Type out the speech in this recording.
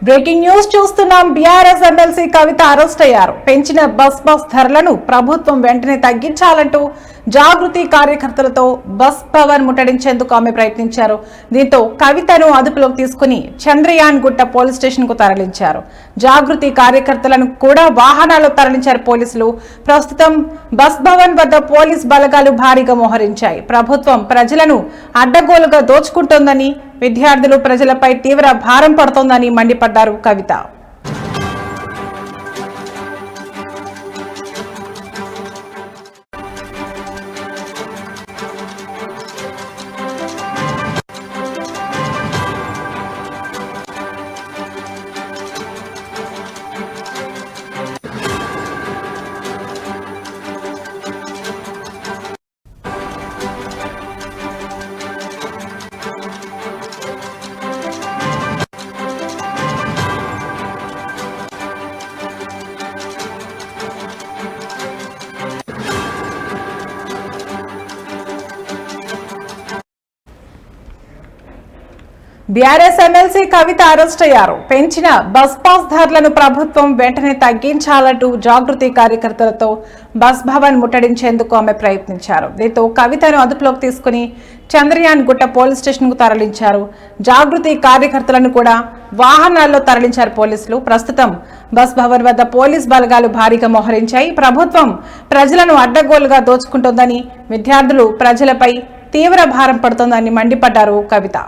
Breaking news చూస్తున్నాం. BRS MLC కవిత arrest అయ్యారు. పెంచిన బస్ ధరలను ప్రభుత్వం వెంటనే తగ్గించాలంటూ జాగృతి కార్యకర్తలతో బస్ భవన్ ముట్టడించేందుకు ఆమె ప్రయత్నించారు. దీంతో కవితను అదుపులోకి తీసుకుని చంద్రయాన్ గుట్ట పోలీస్ స్టేషన్ కు తరలించారు. జాగృతి కార్యకర్తలను కూడా వాహనాల్లో తరలించారు పోలీసులు. ప్రస్తుతం బస్ భవన్ వద్ద పోలీస్ బలగాలు భారీగా మోహరించాయి. ప్రభుత్వం ప్రజలను అడ్డగోలుగా దోచుకుంటోందని, విద్యార్థులు ప్రజలపై తీవ్ర భారం పడుతోందని మండిపడ్డారు కవిత. బీఆర్ఎస్ ఎమ్మెల్సీ కవిత అరెస్ట్ అయ్యారు. పెంచిన బస్ పాస్ ధరలను ప్రభుత్వం వెంటనే తగ్గించాలంటూ జాగృతి కార్యకర్తలతో బస్ భవన్ ముట్టడించేందుకు ఆమె ప్రయత్నించారు. దీంతో కవితను అదుపులోకి తీసుకుని చంద్రయాన్ గుట్ట పోలీస్ స్టేషన్ కు తరలించారు. జాగృతి కార్యకర్తలను కూడా వాహనాల్లో తరలించారు పోలీసులు. ప్రస్తుతం బస్ భవన్ వద్ద పోలీస్ బలగాలు భారీగా మోహరించాయి. ప్రభుత్వం ప్రజలను అడ్డగోలుగా దోచుకుంటోందని, విద్యార్థులు ప్రజలపై తీవ్ర భారం పడుతోందని మండిపడ్డారు కవిత.